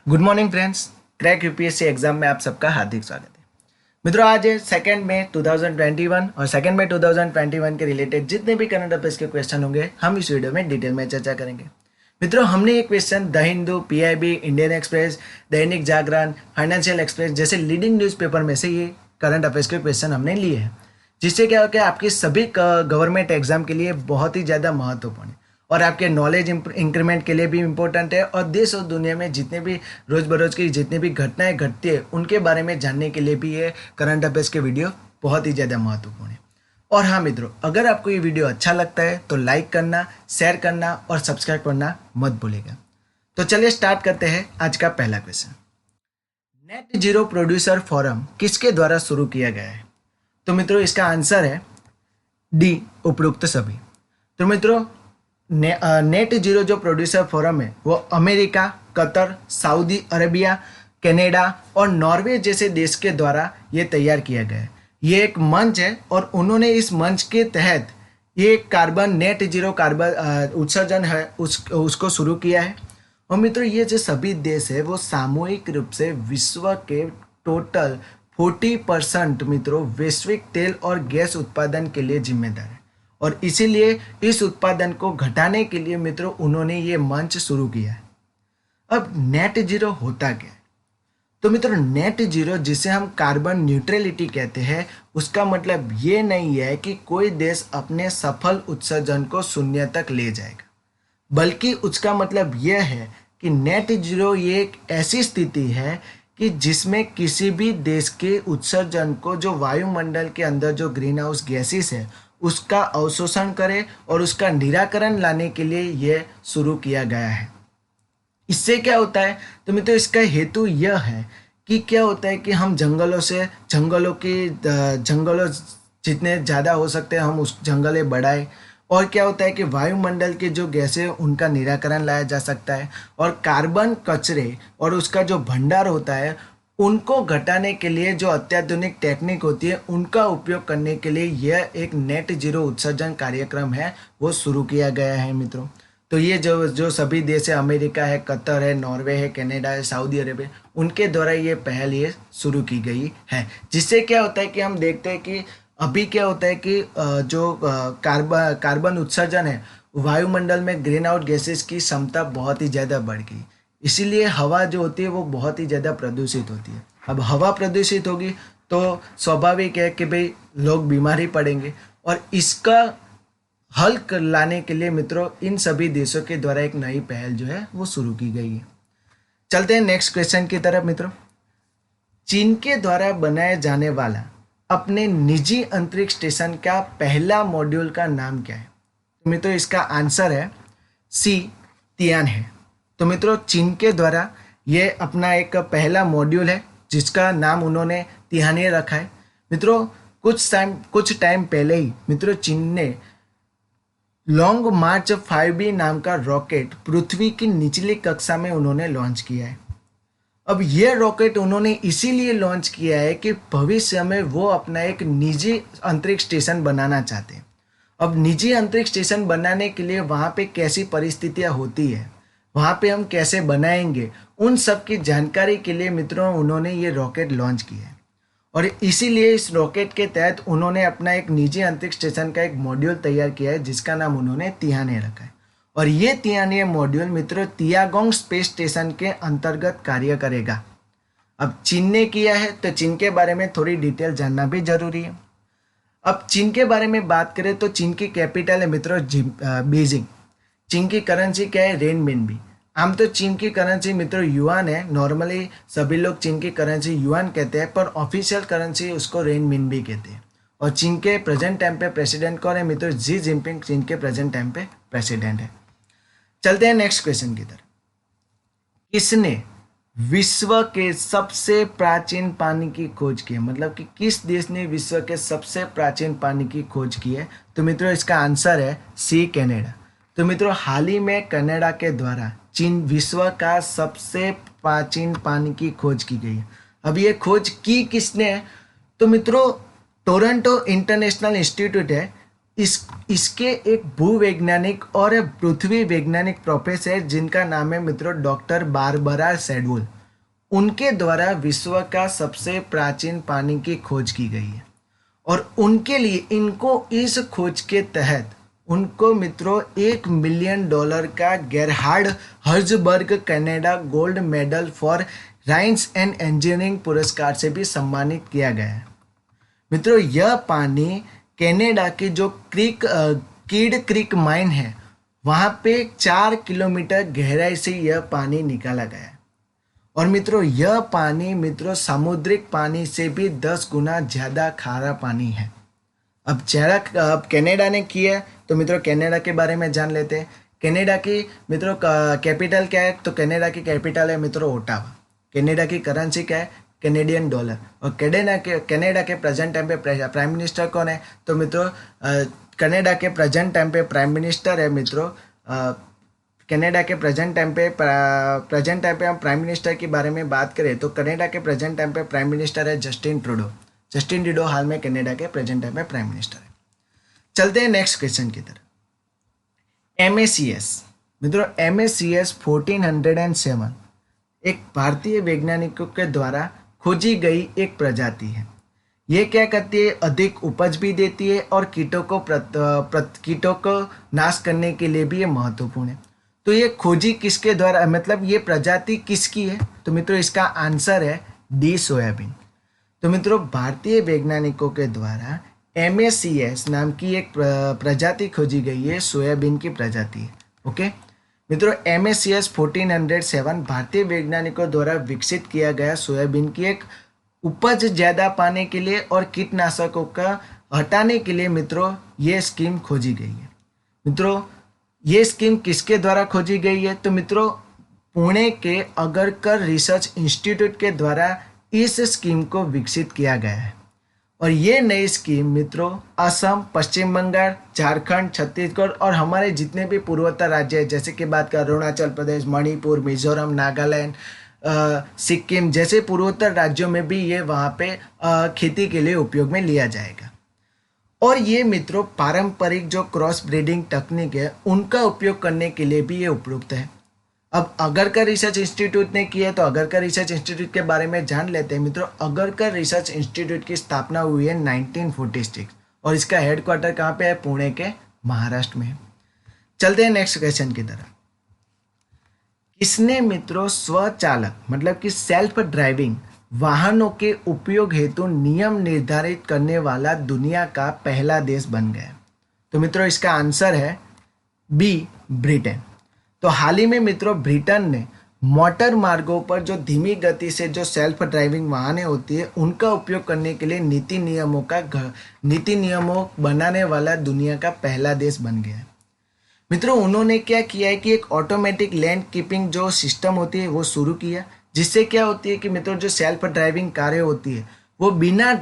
Good morning friends. Crack UPSC exam में आप सबका हार्दिक स्वागत है। मित्रों, आज है 2 मई 2021 और 2 मई 2021 के रिलेटेड जितने भी करंट अफेयर्स के क्वेश्चन होंगे हम इस वीडियो में डिटेल में चर्चा करेंगे। मित्रों, हमने ये question the Hindu, PIB, Indian express, Dainik Jagran, financial express जैसे लीडिंग न्यूज़पेपर में से ये करंट अफेयर्स के क्वेश्चन हमने लिए हैं, जिससे क्या हो कि आपकी सभी गवर्नमेंट एग्जाम के लिए बहुत ही ज़्यादा महत्वपूर्ण है और आपके नॉलेज इंक्रीमेंट के लिए भी इम्पोर्टेंट है और देश और दुनिया में जितने भी रोज़ बरोज़ की जितनी भी घटनाएं घटती है उनके बारे में जानने के लिए भी ये करंट अफेयर्स के वीडियो बहुत ही ज़्यादा महत्वपूर्ण है। और हाँ मित्रों, अगर आपको ये वीडियो अच्छा लगता है तो लाइक करना, शेयर करना और सब्सक्राइब करना मत भूलिएगा। तो चलिए स्टार्ट करते हैं आज का पहला question. Net zero producer forum किसके द्वारा शुरू किया गया है? तो मित्रों, इसका आंसर है डी, उपरोक्त सभी। तो मित्रों, नेट जीरो जो प्रोड्यूसर फोरम है वो America, Qatar, Saudi Arabia, Canada और नॉर्वे जैसे देश के द्वारा ये तैयार किया गया है। ये एक मंच है और उन्होंने इस मंच के तहत ये कार्बन नेट जीरो कार्बन उत्सर्जन है उसको शुरू किया है। और मित्रों, ये जो सभी देश है वो सामूहिक रूप से विश्व के टोटल 40% मित्रों वैश्विक तेल और गैस उत्पादन के लिए जिम्मेदार है और इसीलिए इस उत्पादन को घटाने के लिए मित्रों उन्होंने ये मंच शुरू किया है। अब नेट जीरो होता क्या है? तो मित्रों, नेट जीरो जिसे हम कार्बन न्यूट्रलिटी कहते हैं, उसका मतलब ये नहीं है कि कोई देश अपने सफल उत्सर्जन को शून्य तक ले जाएगा, बल्कि उसका मतलब यह है कि नेट जीरो ये एक ऐसी स्थिति है कि जिसमें किसी भी देश के उत्सर्जन को, जो वायुमंडल के अंदर जो ग्रीन हाउस गैसेस है, उसका अवशोषण करे और उसका निराकरण लाने के लिए यह शुरू किया गया है। इससे क्या होता है? तो मित्रों, इसका हेतु यह है कि क्या होता है कि हम जंगलों जितने ज़्यादा हो सकते हैं हम उस जंगलें बढ़ाएं और क्या होता है कि वायुमंडल के जो गैसें उनका निराकरण लाया जा सकता है और कार्बन कचरे और उसका जो भंडार होता है उनको घटाने के लिए जो अत्याधुनिक टेक्निक होती है उनका उपयोग करने के लिए यह एक नेट जीरो उत्सर्जन कार्यक्रम है वो शुरू किया गया है मित्रों। तो ये जो सभी देश है, अमेरिका है, कतर है, नॉर्वे है, कनाडा है, सऊदी अरेबिया, उनके द्वारा ये पहल ये शुरू की गई है। जिससे क्या होता है कि हम देखते हैं कि अभी क्या होता है कि जो कार्बन उत्सर्जन है, वायुमंडल में ग्रीन आउट गैसेस की क्षमता बहुत ही ज़्यादा बढ़ गई, इसीलिए हवा जो होती है वो बहुत ही ज़्यादा प्रदूषित होती है। अब हवा प्रदूषित होगी तो स्वाभाविक है कि भाई लोग बीमार ही पड़ेंगे और इसका हल लाने के लिए मित्रों इन सभी देशों के द्वारा एक नई पहल जो है वो शुरू की गई है। चलते हैं नेक्स्ट क्वेश्चन की तरफ मित्रों। चीन के द्वारा बनाया जाने वाला अपने निजी अंतरिक्ष स्टेशन का पहला मॉड्यूल का नाम क्या है? तो मित्रों, इसका आंसर है सी, तियान है। तो मित्रों, चीन के द्वारा ये अपना एक पहला मॉड्यूल है जिसका नाम उन्होंने तिहाने रखा है। मित्रों, कुछ टाइम पहले ही मित्रों चीन ने लॉन्ग मार्च 5B नाम का रॉकेट पृथ्वी की निचली कक्षा में उन्होंने लॉन्च किया है। अब यह रॉकेट उन्होंने इसीलिए लॉन्च किया है कि भविष्य में वो अपना एक निजी अंतरिक्ष स्टेशन बनाना चाहते हैं। अब निजी अंतरिक्ष स्टेशन बनाने के लिए वहाँ पे कैसी परिस्थितियाँ होती है, वहाँ पे हम कैसे बनाएंगे, उन सब की जानकारी के लिए मित्रों उन्होंने ये रॉकेट लॉन्च किया है और इसीलिए इस रॉकेट के तहत उन्होंने अपना एक निजी अंतरिक्ष स्टेशन का एक मॉड्यूल तैयार किया है जिसका नाम उन्होंने तिहाने रखा है। और ये तिहाने मॉड्यूल मित्रों तियागोंग स्पेस स्टेशन के अंतर्गत कार्य करेगा। अब चीन ने किया है तो चीन के बारे में थोड़ी डिटेल जानना भी जरूरी है। अब चीन के बारे में बात करें तो चीन की कैपिटल है मित्रों बीजिंग। चीन की करेंसी क्या है? रेनमिनबी। आम तो चीन की करेंसी मित्रों युआन है, नॉर्मली सभी लोग चीन की करेंसी युआन कहते हैं पर ऑफिशियल करेंसी उसको रेनमिनबी कहते हैं। और चीन के प्रेजेंट टाइम पे प्रेसिडेंट कौन है मित्रों? जी जिनपिंग चीन के प्रेजेंट टाइम पे प्रेसिडेंट है। चलते हैं नेक्स्ट क्वेश्चन की तरफ। किसने विश्व के सबसे प्राचीन पानी की खोज की है? मतलब कि किस देश ने विश्व के सबसे प्राचीन पानी की खोज की है? तो मित्रों, इसका आंसर है सी, कनाडा। तो मित्रों, हाल ही में कनाडा के द्वारा चीन विश्व का सबसे प्राचीन पानी की खोज की गई है। अब ये खोज की किसने है? तो मित्रों, टोरंटो इंटरनेशनल इंस्टीट्यूट है इसके एक भूवैज्ञानिक और पृथ्वी वैज्ञानिक प्रोफेसर जिनका नाम है मित्रों डॉक्टर बारबरा सैडवुल, उनके द्वारा विश्व का सबसे प्राचीन पानी की खोज की गई है। और उनके लिए इनको इस खोज के तहत उनको मित्रों $1 मिलियन का Gerhard Herzberg Canada gold medal for science and engineering पुरस्कार से भी सम्मानित किया गया है। मित्रों यह पानी कनाडा की जो कीड क्रीक माइन है वहाँ पे 4 किलोमीटर गहराई से यह पानी निकाला गया है। और मित्रों यह पानी मित्रों सामुद्रिक पानी से भी 10 गुना ज़्यादा खारा पानी है। अब कनाडा ने किया तो मित्रों कनाडा के बारे में जान लेते हैं। कनाडा की मित्रों कैपिटल क्या है? तो कनाडा की कैपिटल है मित्रों ओटावा। कनाडा की करेंसी क्या है? Canadian dollar. और कनाडा के प्रेजेंट टाइम पे प्राइम मिनिस्टर कौन है? तो मित्रों कनाडा के प्रेजेंट टाइम पे प्राइम मिनिस्टर है मित्रों कनाडा के प्रेजेंट टाइम पे हम प्राइम मिनिस्टर के बारे में बात करें तो कनाडा के प्रेजेंट टाइम पे प्राइम मिनिस्टर है जस्टिन ट्रूडो। जस्टिन ट्रूडो हाल में कनाडा के प्रेजेंट टाइम पे प्राइम मिनिस्टर है। चलते हैं नेक्स्ट क्वेश्चन की तरफ। MACS मित्रों MACS 1407 एक भारतीय वैज्ञानिकों के द्वारा खोजी गई एक प्रजाति है। ये क्या करती है? अधिक उपज भी देती है और कीटों को नाश करने के लिए भी ये महत्वपूर्ण है। तो ये खोजी किसके द्वारा, मतलब ये प्रजाति किसकी है? तो मित्रों इसका आंसर है डी, सोयाबीन। तो मित्रों भारतीय वैज्ञानिकों के द्वारा MACS नाम की एक प्रजाति खोजी गई है, सोयाबीन की प्रजाति है। ओके मित्रों MACS 1407 भारतीय वैज्ञानिकों द्वारा विकसित किया गया सोयाबीन की एक उपज ज़्यादा पाने के लिए और कीटनाशकों का हटाने के लिए मित्रों ये स्कीम खोजी गई है। मित्रों ये स्कीम किसके द्वारा खोजी गई है? तो मित्रों पुणे के अगरकर रिसर्च इंस्टीट्यूट के द्वारा इस स्कीम को विकसित किया गया है। और ये नई स्कीम मित्रों असम, पश्चिम बंगाल, झारखंड, छत्तीसगढ़ और हमारे जितने भी पूर्वोत्तर राज्य हैं जैसे कि बात कर अरुणाचल प्रदेश, मणिपुर, मिजोरम, नागालैंड, सिक्किम जैसे पूर्वोत्तर राज्यों में भी ये वहाँ पे खेती के लिए उपयोग में लिया जाएगा। और ये मित्रों पारंपरिक जो क्रॉस ब्रीडिंग तकनीक है उनका उपयोग करने के लिए भी ये उपयुक्त है। अब अगरकर रिसर्च इंस्टीट्यूट ने किया है तो अगरकर रिसर्च इंस्टीट्यूट के बारे में जान लेते हैं। मित्रों अगरकर रिसर्च इंस्टीट्यूट की स्थापना हुई है 1946 और इसका हेडक्वार्टर कहाँ पे है? पुणे के महाराष्ट्र में। चलते हैं नेक्स्ट क्वेश्चन की तरफ। किसने मित्रों स्वचालक मतलब कि सेल्फ ड्राइविंग वाहनों के उपयोग हेतु नियम निर्धारित करने वाला दुनिया का पहला देश बन गया? तो मित्रों इसका आंसर है बी, ब्रिटेन। तो हाल ही में मित्रों ब्रिटेन ने मोटर मार्गों पर जो धीमी गति से जो सेल्फ ड्राइविंग वाहनें होती है उनका उपयोग करने के लिए नीति नियमों बनाने वाला दुनिया का पहला देश बन गया है। मित्रों उन्होंने क्या किया है कि एक ऑटोमेटिक लैंड कीपिंग जो सिस्टम होती है वो शुरू किया, जिससे क्या होती है कि मित्रों जो सेल्फ ड्राइविंग कारें होती है वो बिना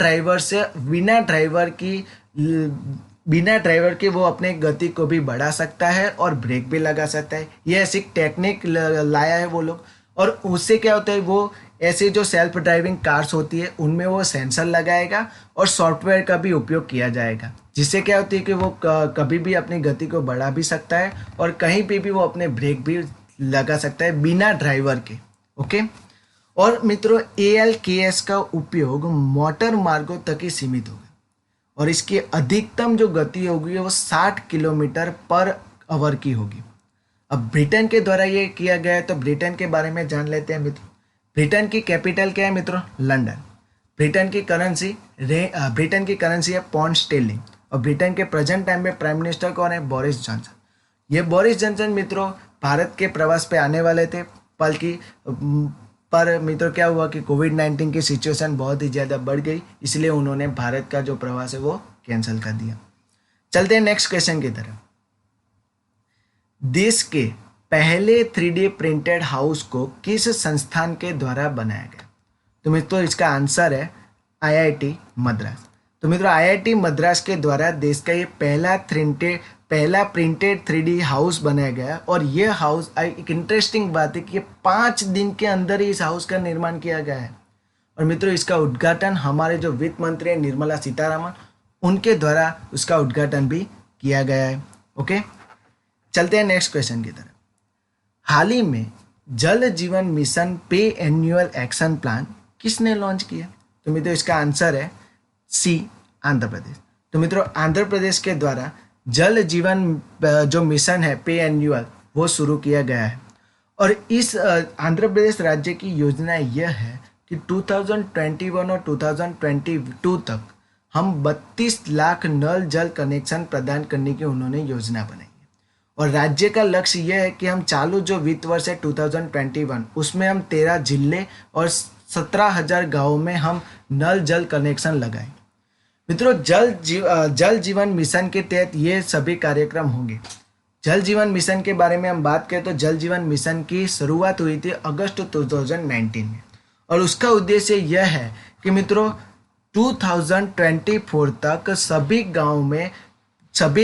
ड्राइवर के वो अपने गति को भी बढ़ा सकता है और ब्रेक भी लगा सकता है। ये ऐसी टेक्निक लाया है वो लोग। और उससे क्या होता है वो ऐसे जो सेल्फ ड्राइविंग कार्स होती है उनमें वो सेंसर लगाएगा और सॉफ्टवेयर का भी उपयोग किया जाएगा, जिससे क्या होती है कि वो कभी भी अपनी गति को बढ़ा भी सकता है और कहीं पे भी वो अपने ब्रेक भी लगा सकता है बिना ड्राइवर के। ओके और मित्रों ALKS का उपयोग मोटर मार्गों तक ही सीमित होगा और इसकी अधिकतम जो गति होगी वो 60 किलोमीटर पर आवर की होगी। अब ब्रिटेन के द्वारा ये किया गया है तो ब्रिटेन के बारे में जान लेते हैं मित्रों। ब्रिटेन की कैपिटल क्या है मित्रों? लंदन। ब्रिटेन की करेंसी है पाउंड स्टर्लिंग और ब्रिटेन के प्रेजेंट टाइम में प्राइम मिनिस्टर कौन है? Boris Johnson. ये बोरिस जॉनसन मित्रों भारत के प्रवास पे आने वाले थे पर मित्रों क्या हुआ कि कोविड-19 की सिचुएशन बहुत ही ज़्यादा बढ़ गई, इसलिए उन्होंने भारत का जो प्रवास है वो कैंसिल कर दिया। चलते हैं नेक्स्ट क्वेश्चन की तरफ। देश के पहले 3D प्रिंटेड हाउस को किस संस्थान के द्वारा बनाया गया? तो मित्रों इसका आंसर है IIT मद्रास। तो मित्रों IIT मद्रास के द्वारा देश का ये पहला प्रिंटेड 3D हाउस बनाया गया और ये हाउस एक इंटरेस्टिंग बात है कि 5 दिन के अंदर ही इस हाउस का निर्माण किया गया है। और मित्रों इसका उद्घाटन हमारे जो वित्त मंत्री निर्मला सीतारामन उनके द्वारा उसका उद्घाटन भी किया गया है। ओके, चलते हैं नेक्स्ट क्वेश्चन की तरफ। हाल ही में जल जीवन मिशन पे एनुअल एक्शन प्लान किसने लॉन्च किया? तो मित्रों इसका आंसर है सी, आंध्र प्रदेश। तो मित्रों आंध्र प्रदेश के द्वारा जल जीवन जो मिशन है पे एनुअल वो शुरू किया गया है। और इस आंध्र प्रदेश राज्य की योजना यह है कि 2021 और 2022 तक हम 32 लाख नल जल कनेक्शन प्रदान करने की उन्होंने योजना बनाई है। और राज्य का लक्ष्य यह है कि हम चालू जो वित्त वर्ष है 2021 उसमें हम 13 जिले और 17,000 गाँवों में हम नल जल कनेक्शन लगाएं। मित्रों जल जीवन मिशन के तहत ये सभी कार्यक्रम होंगे। जल जीवन मिशन के बारे में हम बात करें तो जल जीवन मिशन की शुरुआत हुई थी अगस्त 2019 में और उसका उद्देश्य यह है कि मित्रों 2024 तक सभी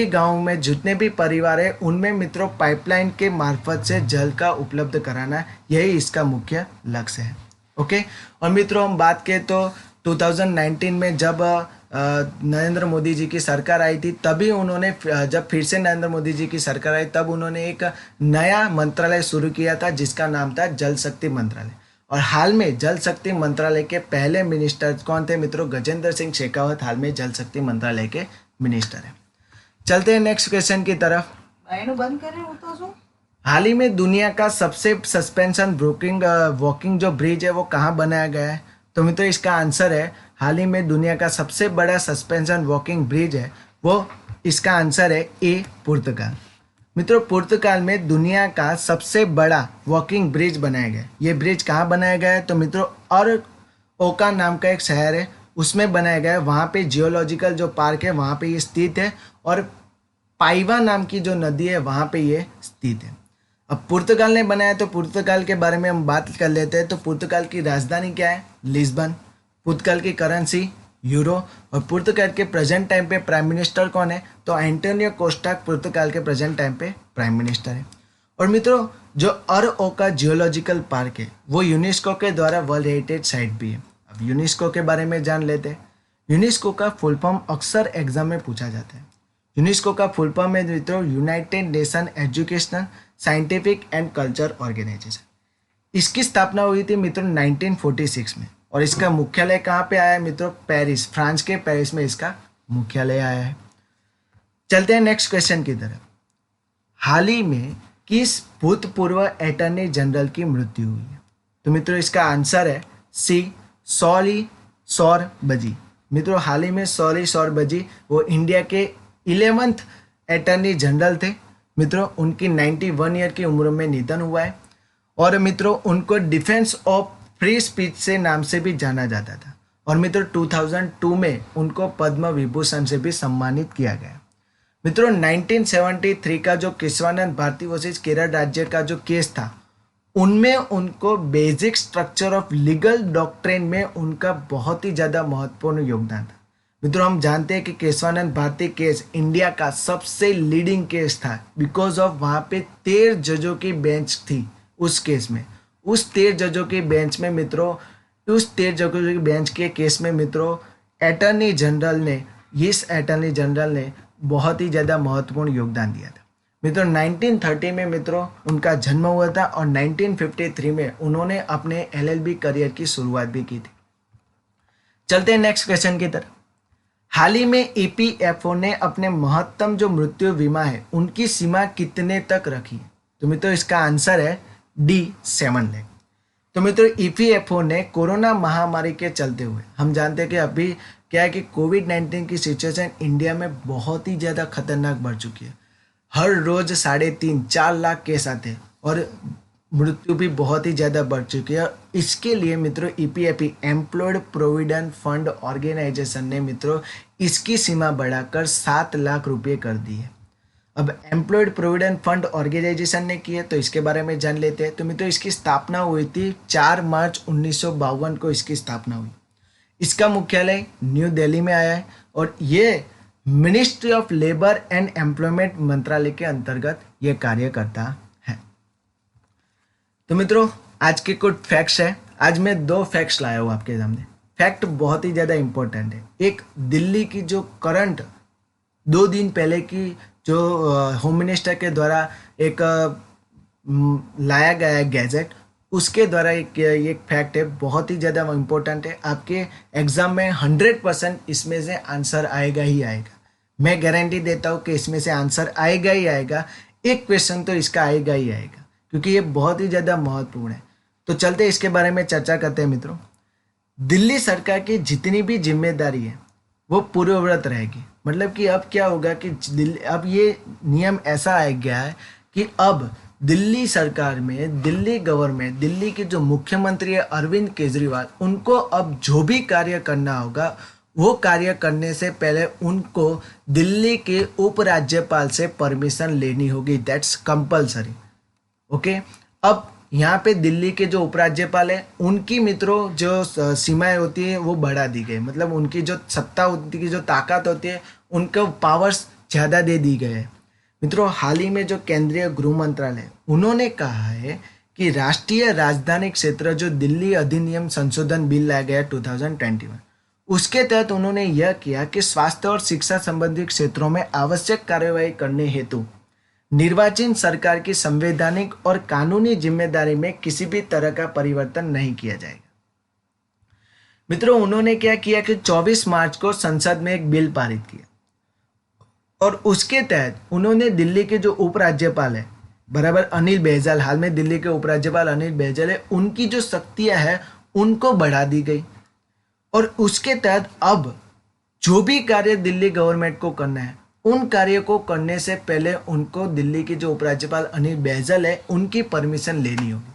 गांव में जितने भी परिवार है उनमें मित्रों पाइपलाइन के मार्फत से जल का उपलब्ध कराना, यही इसका मुख्य लक्ष्य है। ओके, और मित्रों हम बात करें तो 2019 में जब नरेंद्र मोदी जी की सरकार आई थी तभी उन्होंने, जब फिर से नरेंद्र मोदी जी की सरकार आई तब उन्होंने एक नया मंत्रालय शुरू किया था जिसका नाम था जल शक्ति मंत्रालय। और हाल में जल शक्ति मंत्रालय के पहले मिनिस्टर कौन थे मित्रों? गजेंद्र सिंह शेखावत हाल में जल शक्ति मंत्रालय के मिनिस्टर हैं। चलते हैं नेक्स्ट क्वेश्चन की तरफ। बंद करें हाल ही में दुनिया का सबसे सस्पेंशन वॉकिंग जो ब्रिज है वो कहाँ बनाया गया है? तो मित्रों इसका आंसर है, हाल ही में दुनिया का सबसे बड़ा सस्पेंशन वॉकिंग ब्रिज है वो, इसका आंसर है ए, पुर्तगाल। मित्रों पुर्तगाल में दुनिया का सबसे बड़ा वॉकिंग ब्रिज बनाया गया है। ये ब्रिज कहाँ बनाया गया है? तो मित्रों और ओका नाम का एक शहर है उसमें बनाया गया है। वहाँ पे जियोलॉजिकल जो पार्क है वहाँ पे ये स्थित है और पाइवा नाम की जो नदी है वहाँ पे ये स्थित है। अब पुर्तगाल ने बनाया तो पुर्तगाल के बारे में हम बात कर लेते हैं। तो पुर्तगाल की राजधानी क्या है? लिस्बन। पुर्तगाल की करेंसी यूरो। और पुर्तगाल के प्रेजेंट टाइम पे प्राइम मिनिस्टर कौन है? तो एंटोनियो कोस्टा पुर्तगाल के प्रेजेंट टाइम पे प्राइम मिनिस्टर है। और मित्रों जो ओका जियोलॉजिकल पार्क है वो यूनेस्को के द्वारा वर्ल्ड हेरिटेज साइट भी है। अब यूनेस्को के बारे में जान लेते हैं। यूनेस्को का फुल फॉर्म अक्सर एग्जाम में पूछा जाता है। यूनेस्को का फुल फॉर्म है मित्रों United Nation Educational Scientific and Culture Organization. इसकी स्थापना हुई थी मित्रों 1946 में और इसका मुख्यालय कहाँ पे आया है मित्रों? पेरिस, फ्रांस के पेरिस में इसका मुख्यालय आया है। चलते हैं नेक्स्ट क्वेश्चन की तरफ। हाल ही में किस भूतपूर्व अटॉर्नी जनरल की मृत्यु हुई है? तो मित्रों इसका आंसर है सी, सॉली सोरबजी। मित्रों हाल ही में सॉली सोरबजी वो इंडिया के 11th अटॉर्नी जनरल थे। मित्रों उनकी 91 ईयर की उम्र में निधन हुआ है। और मित्रों उनको डिफेंस ऑफ फ्री स्पीच से नाम से भी जाना जाता था। और मित्रों 2002 में उनको पद्म विभूषण से भी सम्मानित किया गया। मित्रों 1973 का जो केशवानंद भारती वर्सेस केरल राज्य का जो केस था उनमें उनको basic structure of legal doctrine में उनका बहुत ही ज़्यादा महत्वपूर्ण योगदान था। मित्रों हम जानते हैं कि केशवानंद भारती केस इंडिया का सबसे लीडिंग केस था बिकॉज ऑफ वहाँ पे 13 जजों की बेंच थी उस केस में। उस 13 जजों की बेंच में मित्रों, उस 13 जजों की बेंच के केस में मित्रों अटॉर्नी जनरल ने बहुत ही ज़्यादा महत्वपूर्ण योगदान दिया था। मित्रों 1930 में मित्रों उनका जन्म हुआ था और 1953 में उन्होंने अपने LLB करियर की शुरुआत भी की थी। चलते हैं नेक्स्ट क्वेश्चन की तरफ। हाल ही में EPFO ने अपने महत्तम जो मृत्यु बीमा है उनकी सीमा कितने तक रखी है? तो मित्रों इसका आंसर है D, 7 लाख। तो मित्रों EPFO ने कोरोना महामारी के चलते हुए, हम जानते हैं कि अभी क्या है कि कोविड-19 की सिचुएशन इंडिया में बहुत ही ज़्यादा खतरनाक बढ़ चुकी है। हर रोज 3.5-4 लाख केस आते हैं और मृत्यु भी बहुत ही ज़्यादा बढ़ चुकी है। इसके लिए मित्रों EPFO Employed Provident Fund Organization ने मित्रों इसकी सीमा बढ़ाकर 7 लाख रुपये कर दी है। अब एम्प्लॉयड प्रोविडेंट फंड ऑर्गेनाइजेशन ने की है तो इसके बारे में जान लेते हैं। तो मित्रों इसकी स्थापना हुई थी 4 मार्च 1952 को इसकी स्थापना हुई। इसका मुख्यालय न्यू दिल्ली में आया है और ये ministry of labour and employment मंत्रालय के अंतर्गत ये कार्य करता है। तो मित्रों आज के कुछ फैक्ट्स है। आज मैं 2 फैक्ट्स लाया हूँ आपके सामने। फैक्ट बहुत ही ज़्यादा इंपॉर्टेंट है। एक, दिल्ली की जो करंट 2 दिन पहले की जो होम मिनिस्टर के द्वारा एक लाया गया है गैजेट, उसके द्वारा एक फैक्ट है, बहुत ही ज़्यादा इम्पोर्टेंट है। आपके एग्ज़ाम में 100% इसमें से आंसर आएगा ही आएगा। मैं गारंटी देता हूँ कि इसमें से आंसर आएगा ही आएगा। एक क्वेश्चन तो इसका आएगा ही आएगा, क्योंकि ये बहुत ही ज़्यादा महत्वपूर्ण है। तो चलते इसके बारे में चर्चा करते हैं मित्रों। दिल्ली सरकार की जितनी भी जिम्मेदारी है वो पूर्ववत रहेगी। मतलब कि अब क्या होगा कि अब ये नियम ऐसा आ गया है कि अब दिल्ली सरकार में, दिल्ली गवर्नमेंट, दिल्ली के जो मुख्यमंत्री है अरविंद केजरीवाल, उनको अब जो भी कार्य करना होगा वो कार्य करने से पहले उनको दिल्ली के उपराज्यपाल से परमिशन लेनी होगी। That's compulsory. ओके, अब यहाँ पे दिल्ली के जो उपराज्यपाल है उनकी मित्रों जो सीमाएं होती है वो बढ़ा दी गई। मतलब उनकी जो सत्ता होती है, जो ताकत होती है, उनको पावर्स ज़्यादा दे दी गए हैं मित्रों। हाल ही में जो केंद्रीय गृह मंत्रालय, उन्होंने कहा है कि राष्ट्रीय राजधानी क्षेत्र जो दिल्ली अधिनियम संशोधन बिल लाया गया 2021, उसके तहत उन्होंने यह किया कि स्वास्थ्य और शिक्षा संबंधी क्षेत्रों में आवश्यक कार्यवाही करने हेतु निर्वाचित सरकार की संवैधानिक और कानूनी जिम्मेदारी में किसी भी तरह का परिवर्तन नहीं किया जाएगा। मित्रों, उन्होंने क्या किया कि 24 मार्च को संसद में एक बिल पारित किया और उसके तहत उन्होंने दिल्ली के जो उपराज्यपाल है बराबर अनिल बैजल, हाल में दिल्ली के उपराज्यपाल अनिल बैजल है, उनकी जो शक्तियां हैं उनको बढ़ा दी गई। और उसके तहत अब जो भी कार्य दिल्ली गवर्नमेंट को करना है, उन कार्य को करने से पहले उनको दिल्ली के जो उपराज्यपाल अनिल बैजल है उनकी परमिशन लेनी होगी।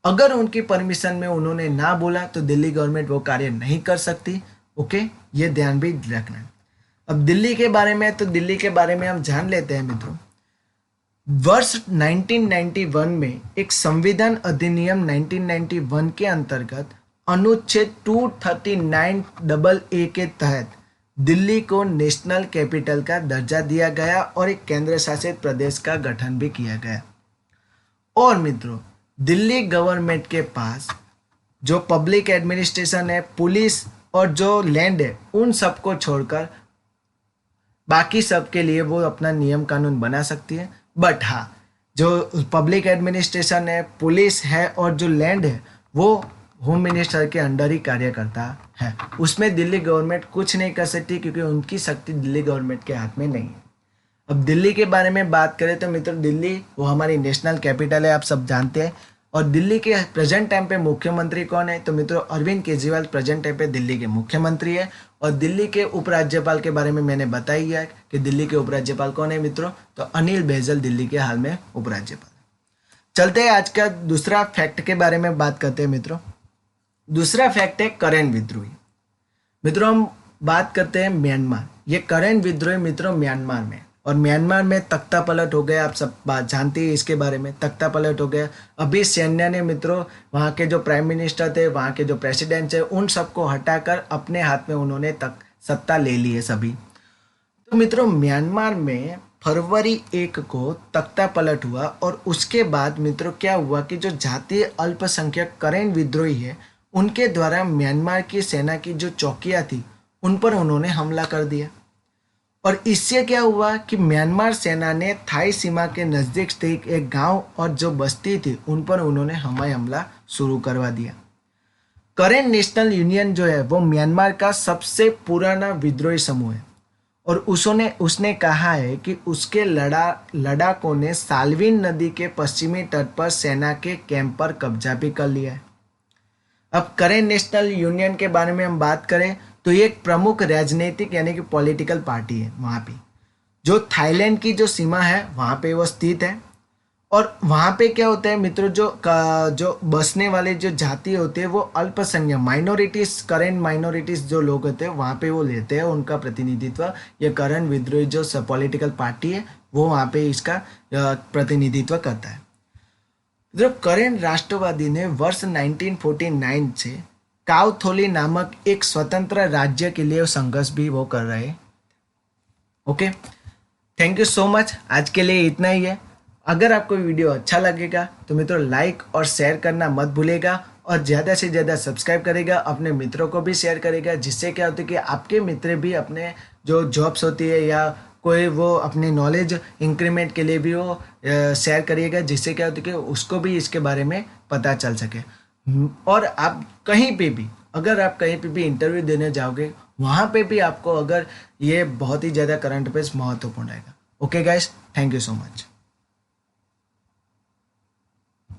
अगर उनकी परमिशन में उन्होंने ना बोला तो दिल्ली गवर्नमेंट वो कार्य नहीं कर सकती। ओके, ये ध्यान भी रखना है। अब दिल्ली के बारे में, तो दिल्ली के बारे में हम जान लेते हैं मित्रों। वर्ष 1991 में एक संविधान अधिनियम 1991 के अंतर्गत अनुच्छेद 239AA के तहत दिल्ली को नेशनल कैपिटल का दर्जा दिया गया और एक केंद्र शासित प्रदेश का गठन भी किया गया। और मित्रों, दिल्ली गवर्नमेंट के पास जो पब्लिक एडमिनिस्ट्रेशन है, पुलिस और जो लैंड है, उन सबको छोड़कर बाकी सब के लिए वो अपना नियम कानून बना सकती है। बट हाँ, जो पब्लिक एडमिनिस्ट्रेशन है, पुलिस है और जो लैंड है, वो होम मिनिस्टर के अंडर ही कार्य करता है। उसमें दिल्ली गवर्नमेंट कुछ नहीं कर सकती, क्योंकि उनकी शक्ति दिल्ली गवर्नमेंट के हाथ में नहीं है। अब दिल्ली के बारे में बात करें तो मित्रों, दिल्ली वो हमारी नेशनल कैपिटल है, आप सब जानते हैं। और दिल्ली के प्रेजेंट टाइम पे मुख्यमंत्री कौन है, तो मित्रों अरविंद केजरीवाल प्रेजेंट टाइम पे दिल्ली के मुख्यमंत्री है। और दिल्ली के उपराज्यपाल के बारे में मैंने बताई है कि दिल्ली के उपराज्यपाल कौन है मित्रों, तो अनिल बैजल दिल्ली के हाल में उपराज्यपाल। चलते हैं आज का दूसरा फैक्ट के बारे में बात करते हैं मित्रों। दूसरा फैक्ट है करेन विद्रोही। मित्रों, हम बात करते हैं म्यांमार। ये करेन विद्रोही मित्रों म्यांमार में, और म्यांमार में तख्ता पलट हो गया। आप सब बात जानते हैं इसके बारे में, तख्ता पलट हो गया। अभी सैन्य ने मित्रों वहाँ के जो प्राइम मिनिस्टर थे, वहाँ के जो प्रेसिडेंट थे, उन सबको हटाकर अपने हाथ में उन्होंने सत्ता ले ली है सभी। तो मित्रों म्यांमार में फरवरी 1 को तख्ता पलट हुआ और उसके बाद मित्रों क्या हुआ कि जो जातीय अल्पसंख्यक करेन विद्रोही है, उनके द्वारा म्यांमार की सेना की जो चौकियाँ थी उन पर उन्होंने हमला कर दिया। और इससे क्या हुआ कि म्यांमार सेना ने थाई सीमा के नज़दीक स्थित एक गांव और जो बस्ती थी उन पर उन्होंने हवाई हमला शुरू करवा दिया। करेन नेशनल यूनियन जो है वो म्यांमार का सबसे पुराना विद्रोही समूह है और उसने कहा है कि उसके लड़ाकों ने साल्विन नदी के पश्चिमी तट पर सेना के कैंप पर कब्जा भी कर लिया है। अब करेन नेशनल यूनियन के बारे में हम बात करें तो ये एक प्रमुख राजनीतिक यानी कि पॉलिटिकल पार्टी है वहाँ पे, जो थाईलैंड की जो सीमा है वहाँ पे वो स्थित है। और वहाँ पे क्या होता है मित्रों, जो बसने वाले जो जाति होते हैं वो अल्पसंख्यक माइनॉरिटीज, करेन माइनॉरिटीज जो लोग होते हैं वहाँ पे वो लेते हैं उनका प्रतिनिधित्व। ये करेन विद्रोही जो पॉलिटिकल पार्टी है वो वहाँ पे इसका प्रतिनिधित्व करता है। जो करेन राष्ट्रवादी ने वर्ष 1949 से काउथोली नामक एक स्वतंत्र राज्य के लिए संघर्ष भी वो कर रहे हैं। Okay, thank you so much. आज के लिए इतना ही है। अगर आपको वीडियो अच्छा लगेगा तो मित्रों लाइक और शेयर करना मत भूलेगा और ज़्यादा से ज़्यादा सब्सक्राइब करेगा, अपने मित्रों को भी शेयर करेगा, जिससे क्या होता है कि आपके मित्र भी अपने जो जॉब्स होती है या कोई वो अपनी नॉलेज इंक्रीमेंट के लिए भी वो शेयर करिएगा, जिससे क्या होता है कि उसको भी इसके बारे में पता चल सके। और आप कहीं पे भी, अगर आप कहीं पे भी इंटरव्यू देने जाओगे, वहाँ पे भी आपको अगर ये बहुत ही ज़्यादा करंट अफेयर्स महत्वपूर्ण रहेगा। Okay guys, thank you so much.